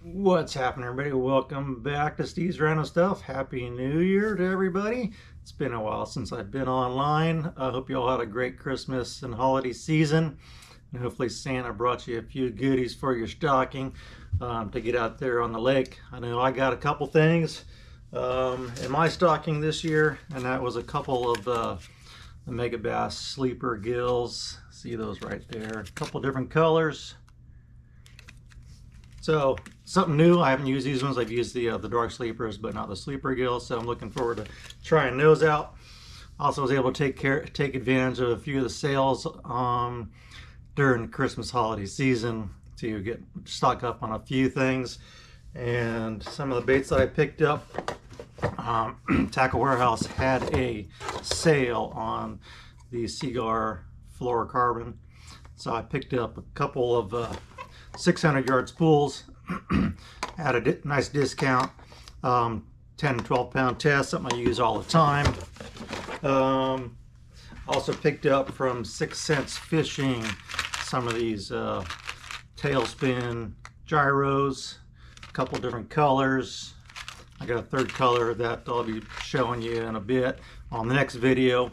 What's happening, everybody? Welcome back to Steve's Random Stuff. Happy New Year to everybody. It's been a while since I've been online. I hope you all had a great Christmas and holiday season. And hopefully Santa brought you a few goodies for your stocking to get out there on the lake. I know I got a couple things in my stocking this year, and that was a couple of the Mega Bass Sleeper Gills. See those right there. A couple different colors. So something new. I haven't used these ones. I've used the dark sleepers, but not the sleeper gills. So I'm looking forward to trying those out. Also was able to take advantage of a few of the sales during the Christmas holiday season to get stock up on a few things. And some of the baits that I picked up, Tackle Warehouse had a sale on the Seaguar fluorocarbon. So I picked up a couple of 600-yard spools at a nice discount. 10 and 12 pound test, something I use all the time. Also picked up from 6 Cents Fishing some of these tailspin gyros, a couple different colors. I got a third color that I'll be showing you in a bit on the next video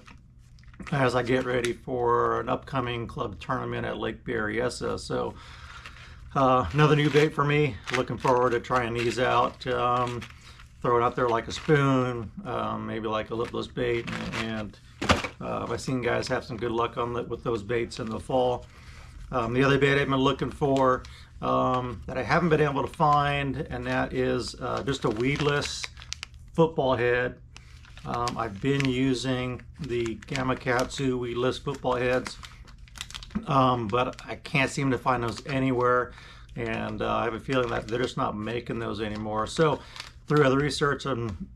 as I get ready for an upcoming club tournament at Lake Berryessa. So another new bait for me. Looking forward to trying these out. Throw it out there like a spoon, maybe like a lipless bait, and I've seen guys have some good luck with those baits in the fall. The other bait I've been looking for that I haven't been able to find, and that is just a weedless football head. I've been using the Gamakatsu weedless football heads, but I can't seem to find those anywhere, and I have a feeling that they're just not making those anymore. So through other research on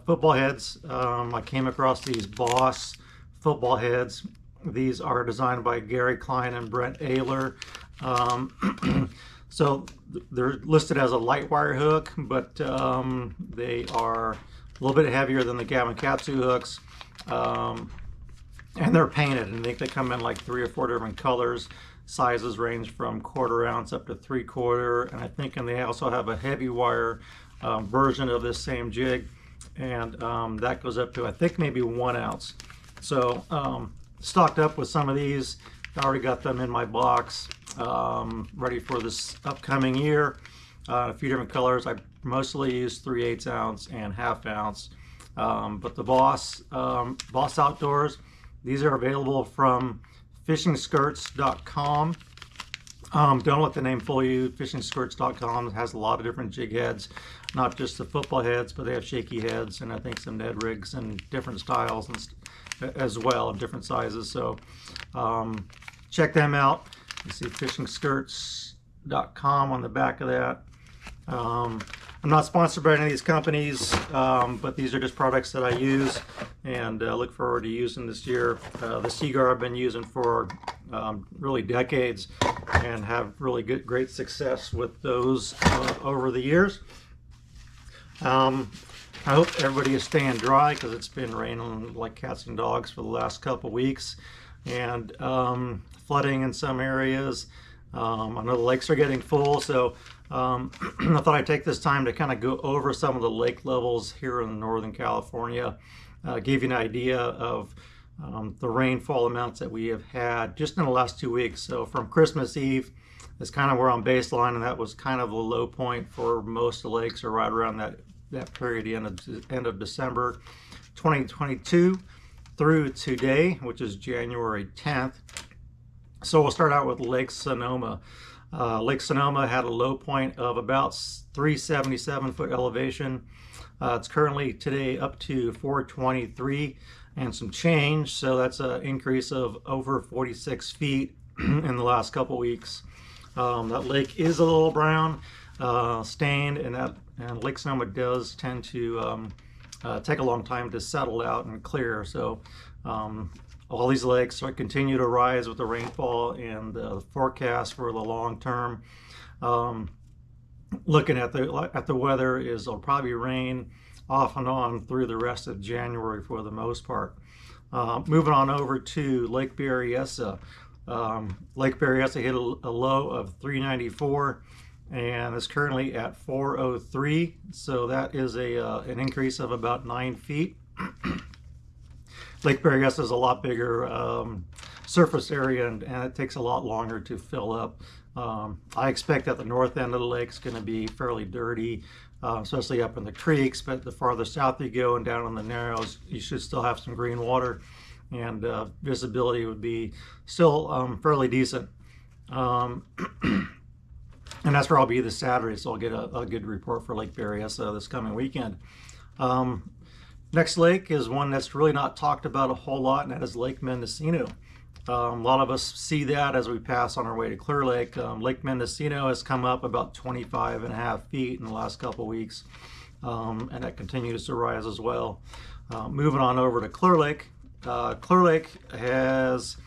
football heads, I came across these Boss football heads. These are designed by Gary Klein and Brent Ayler. So they're listed as a light wire hook, but they are a little bit heavier than the Gamakatsu hooks. And they're painted, and they come in like 3 or 4 different colors. Sizes range from 1/4 ounce up to 3/4, and I think they also have a heavy wire version of this same jig, and that goes up to, I think, maybe 1 ounce. So stocked up with some of these. I already got them in my box, ready for this upcoming year. A few different colors. I mostly use 3/8 ounce and 1/2 ounce, but the Boss Outdoors, these are available from fishingskirts.com. Don't let the name fool you. Fishingskirts.com has a lot of different jig heads, not just the football heads, but they have shaky heads and I think some Ned rigs and different styles as well, different sizes. So check them out. You see fishingskirts.com on the back of that. I'm not sponsored by any of these companies, but these are just products that I use and look forward to using this year. The Seaguar I've been using for really decades and have really great success with those over the years. I hope everybody is staying dry because it's been raining like cats and dogs for the last couple weeks, and flooding in some areas. I know the lakes are getting full, so I thought I'd take this time to kind of go over some of the lake levels here in Northern California, give you an idea of the rainfall amounts that we have had just in the last 2 weeks. So from Christmas Eve is kind of where I'm baseline, and that was kind of a low point for most of the lakes, or right around that period, the end of December 2022 through today, which is January 10th. So we'll start out with Lake Sonoma. Lake Sonoma had a low point of about 377 foot elevation. It's currently today up to 423 and some change, so that's an increase of over 46 feet in the last couple weeks. That lake is a little brown, stained, and Lake Sonoma does tend to take a long time to settle out and clear. So all these lakes continue to rise with the rainfall, and the forecast for the long term, looking at the weather, is it'll probably rain off and on through the rest of January for the most part. Moving on over to Lake Berryessa. Lake Berryessa hit a low of 394 and is currently at 403. So that is an increase of about 9 feet. Lake Berryessa is a lot bigger surface area, and it takes a lot longer to fill up. I expect that the north end of the lake is going to be fairly dirty, especially up in the creeks, but the farther south you go and down in the narrows, you should still have some green water, and visibility would be still fairly decent. And that's where I'll be this Saturday, so I'll get a good report for Lake Berryessa this coming weekend. Next lake is one that's really not talked about a whole lot, and that is Lake Mendocino. A lot of us see that as we pass on our way to Clear Lake. Lake Mendocino has come up about 25.5 feet in the last couple weeks, and that continues to rise as well. Moving on over to Clear Lake. Clear Lake has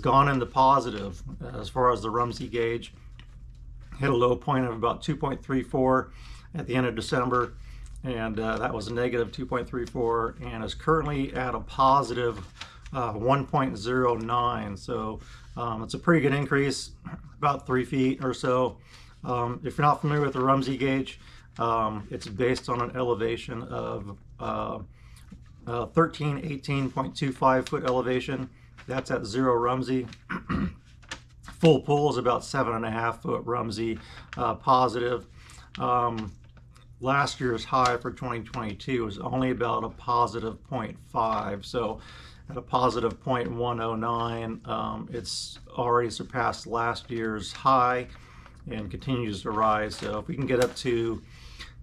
gone into positive as far as the Rumsey gauge. Hit a low point of about 2.34 at the end of December, and that was a negative 2.34, and is currently at a positive 1.09. So it's a pretty good increase, about 3 feet or so. If you're not familiar with the Rumsey gauge, it's based on an elevation of 18.25 foot elevation. That's at 0 Rumsey. Full pool is about 7.5 foot Rumsey positive. Last year's high for 2022 was only about a positive 0.5. So at a positive 0.109, it's already surpassed last year's high and continues to rise. So if we can get up to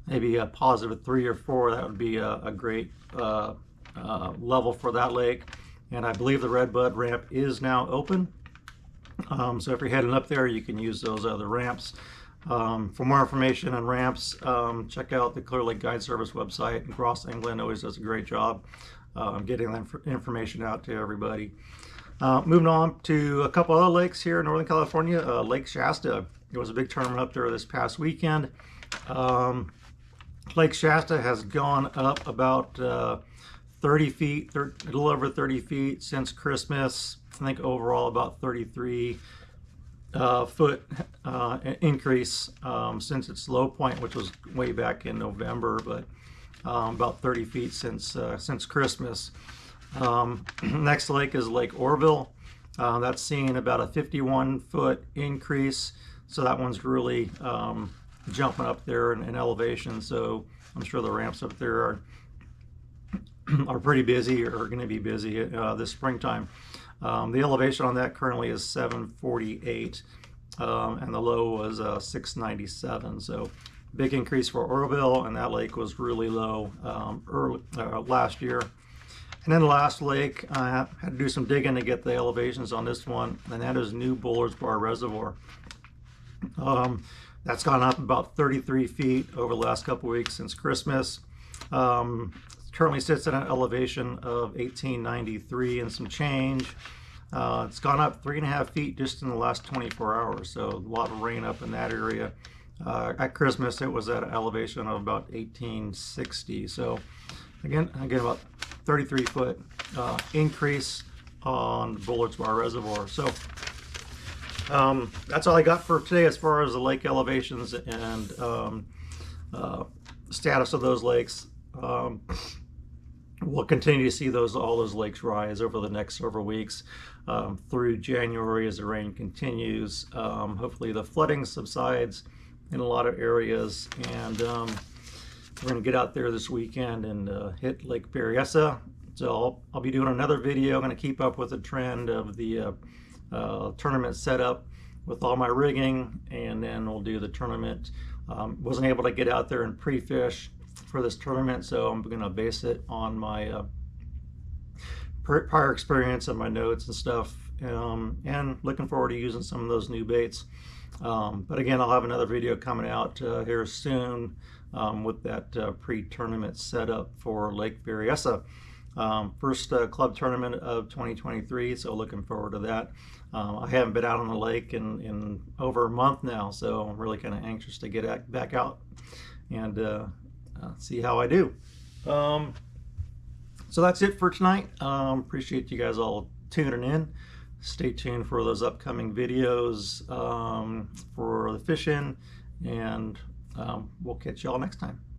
maybe a positive 3 or 4, that would be a great level for that lake. And I believe the Redbud Ramp is now open. So if you're heading up there, you can use those other ramps. For more information on ramps, check out the Clear Lake Guide Service website. Ross England always does a great job getting that information out to everybody. Moving on to a couple other lakes here in Northern California. Lake Shasta. There was a big tournament up there this past weekend. Lake Shasta has gone up about 30 feet, a little over 30 feet since Christmas. I think overall about 33 foot increase since its low point, which was way back in November, but about 30 feet since Christmas. Next lake is Lake Oroville. That's seeing about a 51 foot increase, so that one's really jumping up there in elevation. So I'm sure the ramps up there are pretty busy, or going to be busy this springtime. The elevation on that currently is 748, and the low was 697. So big increase for Oroville, and that lake was really low last year. And then the last lake, I had to do some digging to get the elevations on this one, and that is New Bullard's Bar Reservoir. That's gone up about 33 feet over the last couple weeks since Christmas. Currently sits at an elevation of 1893 and some change. It's gone up 3.5 feet just in the last 24 hours, so a lot of rain up in that area. At Christmas, it was at an elevation of about 1860. So again about 33 foot increase on Bullard's Bar Reservoir. So that's all I got for today as far as the lake elevations and status of those lakes. We'll continue to see all those lakes rise over the next several weeks through January as the rain continues. Hopefully the flooding subsides in a lot of areas, and we're going to get out there this weekend and hit Lake Berryessa. So I'll be doing another video. I'm going to keep up with the trend of the tournament setup with all my rigging, and then we'll do the tournament. Wasn't able to get out there and pre-fish for this tournament, so I'm going to base it on my prior experience and my notes and stuff, and looking forward to using some of those new baits. But again, I'll have another video coming out here soon with that pre-tournament setup for Lake Berryessa. First club tournament of 2023, so looking forward to that. I haven't been out on the lake in over a month now, so I'm really kind of anxious to get back out and see how I do. So that's it for tonight. Appreciate you guys all tuning in. stay tuned for those upcoming videos for the fishing, and we'll catch y'all next time.